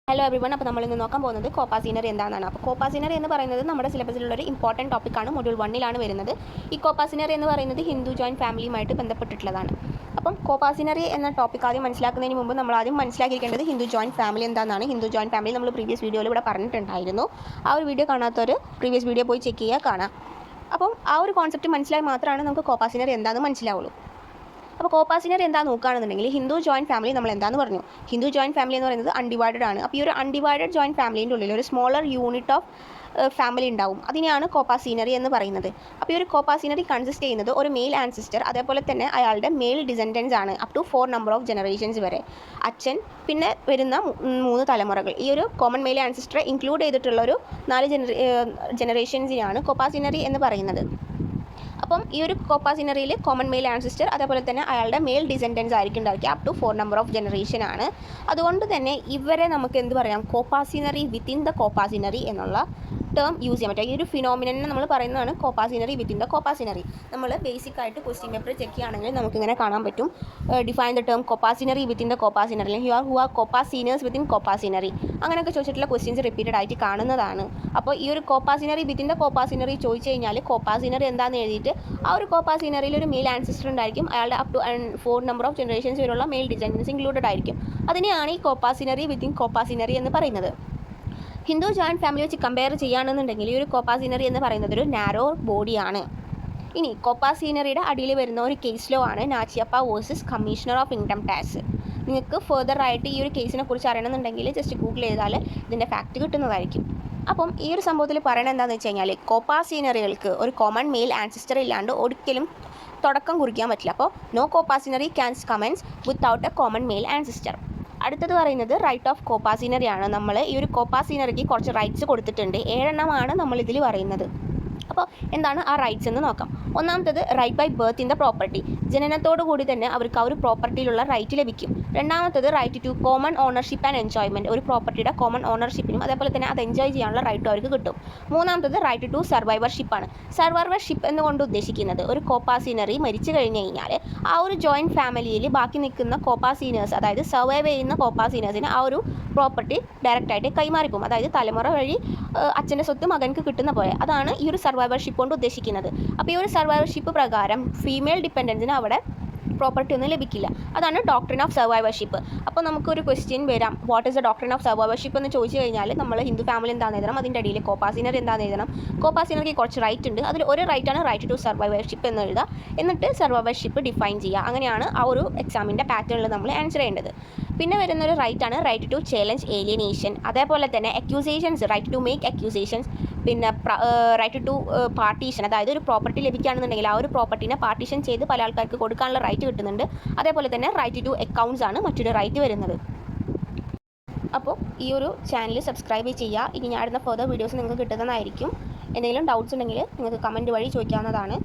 Hello everyone. അപ്പോൾ നമ്മൾ ഇന്ന് നോക്കാൻ പോകുന്നത് കോപ്പ സീനറി എന്താണെന്നാണ്. അപ്പോൾ കോപ്പ സീനറി എന്ന് പറയുന്നത് നമ്മുടെ സിലബസിലുള്ളൊരു ഇമ്പോർട്ടൻറ്റ് ടോപ്പിക്കാണ്. മൊഡ്യൂൾ 1 വരുന്നത്. ഈ കോപ്പ സീനറി എന്ന് പറയുന്നത് ഹിന്ദു ജോയിൻറ്റ് ഫാമിലിയുമായിട്ട് ബന്ധപ്പെട്ടിട്ടുള്ളതാണ്. അപ്പം കോപ്പ സീനറി എന്ന ടോപ്പിക് ആദ്യം മനസ്സിലാക്കുന്നതിന് മുമ്പ് നമ്മൾ ആദ്യം മനസ്സിലാക്കിയിരിക്കേണ്ടത് ഹിന്ദു ജോയിൻറ്റ് ഫാമിലി എന്താണെന്നാണ്. ഹിന്ദു ജോയിൻറ്റ് ഫാമിലി നമ്മൾ പ്രീവിയസ് വീഡിയോയിൽ ഇവിടെ പറഞ്ഞിട്ടുണ്ടായിരുന്നു. ആ ഒരു വീഡിയോ കാണാത്തവർ പ്രീവിയസ് വീഡിയോ പോയി ചെക്ക് ചെയ്യുക, കാണാം. അപ്പം ആ ഒരു കോൺസെപ്റ്റ് മനസ്സിലായി മാത്രമാണ് നമുക്ക് കോപ്പ സീനറി എന്താണെന്ന് മനസ്സിലാവുള്ളൂ. അപ്പോൾ കോപ്പ സീനറി എന്താ നോക്കുകയാണെന്നുണ്ടെങ്കിൽ ഹിന്ദു ജോയിൻറ്റ് ഫാമിലി നമ്മൾ എന്താണെന്ന് പറഞ്ഞു. ഹിന്ദു ജോയിൻറ്റ് ഫാമിലി എന്ന് പറയുന്നത് അൺഡിവൈഡഡ് ആണ്. അപ്പോൾ ഈ ഒരു അൺഡിവൈഡഡ് ജോയിൻറ്റ് ഫാമിലിൻ്റെ ഉള്ളിൽ ഒരു സ്മോളർ യൂണിറ്റ് ഓഫ് ഫാമിലി ഉണ്ടാവും. അതിനെയാണ് കോപ്പ സീനറി എന്ന് പറയുന്നത്. അപ്പോൾ ഈ ഒരു കോപ്പ സീനറി കൺസിസ്റ്റ് ചെയ്യുന്നത് ഒരു മെയിൽ ആൻസിസ്റ്റർ, അതേപോലെ തന്നെ അയാളുടെ മെയിൽ ഡിസെൻഡൻസ് ആണ്, up to 4 number of generations വരെ. അച്ഛൻ, പിന്നെ വരുന്ന 3 തലമുറകൾ. ഈ ഒരു കോമൺ മെയിൽ ആൻസിസ്റ്ററെ ഇൻക്ലൂഡ് ചെയ്തിട്ടുള്ള ഒരു 4 ജനറേഷൻസിനെയാണ് കോപ്പ സീനറി എന്ന് പറയുന്നത്. അപ്പം ഈ ഒരു കോപ്പ സീനറിയിൽ കോമൺ മെയിൽ ആൻസിസ്റ്റർ, അതേപോലെ തന്നെ അയാളുടെ മെയിൽ ഡിസെൻഡൻസ് ആയിരിക്കും ഉണ്ടായിരിക്കുക, up to 4 number of generation ആണ്. അതുകൊണ്ട് തന്നെ ഇവരെ നമുക്ക് എന്ത് പറയാം, coparcenary within the coparcenary എന്നുള്ള ടേം യൂസ് ചെയ്യാൻ പറ്റും. ഈ ഒരു ഫിനോമിനനെ നമ്മൾ പറയുന്നതാണ് coparcenary within the coparcenary. നമ്മൾ ബേസിക് ആയിട്ട് ക്വസ്റ്റ്യൻ പേപ്പർ ചെക്ക് ചെയ്യുകയാണെങ്കിൽ നമുക്കിങ്ങനെ കാണാൻ പറ്റും. Define the term coparcenary within the Copa scenery, അല്ലെങ്കിൽ who are coparceners within coparcenary, അങ്ങനെയൊക്കെ ചോദിച്ചിട്ടുള്ള ക്വസ്റ്റ്യൻസ് റിപ്പീറ്റഡ് ആയിട്ട് കാണുന്നതാണ്. അപ്പോൾ ഈ ഒരു coparcenary within the coparcenary ചോദിച്ചു കഴിഞ്ഞാൽ കോപ്പ സീനറി എന്താണെന്ന് എഴുതിയിട്ട് ആ ഒരു കോപ്പ സീനറിയിൽ ഒരു മെയിൽ ആൻസിസ്റ്റർ ഉണ്ടായിരിക്കും, അയാളുടെ up to 4 number of generations വരെയുള്ള മെയിൽ ഡിസെൻഡൻസ് ഇൻക്ലൂഡഡ് ആയിരിക്കും. അതിനെയാണ് ഈ coparcenary within coparcenary എന്ന് പറയുന്നത്. ഹിന്ദു ജോയിൻറ്റ് ഫാമിലി വെച്ച് കമ്പയർ ചെയ്യുകയാണെന്നുണ്ടെങ്കിൽ ഈ ഒരു കോപ്പ സീനറി എന്ന് പറയുന്നത് ഒരു നാരോ ബോഡിയാണ്. ഇനി കോപ്പ സീനറിയുടെ അടിയിൽ വരുന്ന ഒരു കേസ് ലോ ആണ് Nachiappa versus commissioner of income tax. നിങ്ങൾക്ക് ഫെർദർ ആയിട്ട് ഈ ഒരു കേസിനെ കുറിച്ച് അറിയണമെന്നുണ്ടെങ്കിൽ ജസ്റ്റ് ഗൂഗിൾ ചെയ്താൽ ഇതിൻ്റെ ഫാക്റ്റ് കിട്ടുന്നതായിരിക്കും. അപ്പം ഈ ഒരു സംഭവത്തിൽ പറയണത് എന്താണെന്ന് വെച്ച് കഴിഞ്ഞാൽ കോപ്പ സീനറികൾക്ക് ഒരു കോമൺ മെയിൽ ആൻസിസ്റ്റർ ഇല്ലാണ്ട് ഒരിക്കലും തുടക്കം കുറിക്കാൻ പറ്റില്ല. അപ്പോൾ no coparcenary cans commence without a common male ancestor. അടുത്തത് പറയുന്നത് റൈറ്റ് ഓഫ് കോപ്പ സീനറിയാണ്. നമ്മൾ ഈ ഒരു കോപ്പ സീനറിക്ക് കുറച്ച് റൈറ്റ്സ് കൊടുത്തിട്ടുണ്ട്. 7 എണ്ണമാണ് നമ്മളിതിൽ പറയുന്നത്. അപ്പോൾ എന്താണ് ആ റൈറ്റ്സ് എന്ന് നോക്കാം. ഒന്നാമത്തത് right by birth in the property. ജനനത്തോടു കൂടി തന്നെ അവർക്ക് ആ ഒരു പ്രോപ്പർട്ടിയിലുള്ള റൈറ്റ് ലഭിക്കും. രണ്ടാമത്തത് right to common ownership and enjoyment. ഒരു പ്രോപ്പർട്ടിയുടെ കോമൺ ഓണർഷിപ്പിനും അതേപോലെ തന്നെ അത് എൻജോയ് ചെയ്യാനുള്ള റൈറ്റും അവർക്ക് കിട്ടും. മൂന്നാമത്തത് റൈറ്റ് ടു സർവൈവർഷിപ്പാണ്. സർവൈവർഷിപ്പ് എന്നുകൊണ്ട് ഉദ്ദേശിക്കുന്നത് ഒരു കോപ്പ സീനറി മരിച്ചു കഴിഞ്ഞ് കഴിഞ്ഞാൽ ആ ഒരു ജോയിൻറ്റ് ഫാമിലിയിൽ ബാക്കി നിൽക്കുന്ന കോപ്പ സീനേഴ്സ്, അതായത് സർവൈവ് ചെയ്യുന്ന കോപ്പ സീനേഴ്സിന് ആ ഒരു പ്രോപ്പർട്ടി ഡയറക്റ്റായിട്ട് കൈമാറിപ്പോകും. അതായത് തലമുറ വഴി അച്ഛൻ്റെ സ്വത്ത് മകൻക്ക് കിട്ടുന്ന പോലെ. അതാണ് ഈ ഒരു സർവൈവർഷിപ്പ് കൊണ്ട് ഉദ്ദേശിക്കുന്നത്. അപ്പോൾ ഈ ഒരു സർവൈവർഷിപ്പ് പ്രകാരം ഫീമെയിൽ ഡിപ്പെൻഡൻസിന് അവിടെ പ്രോപ്പർട്ടി ഒന്നും ലഭിക്കില്ല. അതാണ് ഡോക്ട്രിൻ ഓഫ് സർവൈവർഷിപ്പ്. അപ്പോൾ നമുക്കൊരു ക്വസ്റ്റ്യൻ വരാം, what is the doctrine of survivorship എന്ന് ചോദിച്ചു കഴിഞ്ഞാൽ നമ്മൾ ഹിന്ദു ഫാമിലി എന്താണെന്ന് എഴുതണം, അതിൻ്റെ അടിയിൽ കോപ്പ സീനറി എന്താണെന്ന് എഴുതണം. കോപ്പ സീനറിക്ക് കുറച്ച് റൈറ്റ് ഉണ്ട്, അതിൽ ഒരു റൈറ്റാണ് റൈറ്റ് ടു സർവൈവർഷിപ്പ് എന്ന് എഴുതുക. എന്നിട്ട് സർവൈവർഷിപ്പ് ഡിഫൈൻ ചെയ്യുക. അങ്ങനെയാണ് ആ ഒരു എക്സാമിൻ്റെ പാറ്റേണിൽ നമ്മൾ ആൻസർ ചെയ്യേണ്ടത്. പിന്നെ വരുന്നൊരു റൈറ്റാണ് റൈറ്റ് ടു ചാലഞ്ച് ഏലിയനേഷൻ. അതേപോലെ തന്നെ accusations, right to make accusations. പിന്നെ റൈറ്റ് ടു പാർട്ടീഷൻ, അതായത് ഒരു പ്രോപ്പർട്ടി ലഭിക്കുകയാണെന്നുണ്ടെങ്കിൽ ആ ഒരു പ്രോപ്പർട്ടിനെ പാർട്ടീഷൻ ചെയ്ത് പല ആൾക്കാർക്ക് കൊടുക്കാനുള്ള റൈറ്റ് കിട്ടുന്നുണ്ട്. അതേപോലെ തന്നെ റൈറ്റ് ടു അക്കൗണ്ട്സ് ആണ് മറ്റൊരു റൈറ്റ് വരുന്നത്. അപ്പോൾ ഈ ഒരു ചാനൽ സബ്സ്ക്രൈബ് ചെയ്യുക. ഇനി ഞാൻ ഇടുന്ന ഫർദർ വീഡിയോസ് നിങ്ങൾക്ക് കിട്ടുന്നതായിരിക്കും. എന്തെങ്കിലും ഡൗട്ട്സ് ഉണ്ടെങ്കിൽ നിങ്ങൾക്ക് കമൻറ്റ് വഴി ചോദിക്കാവുന്നതാണ്.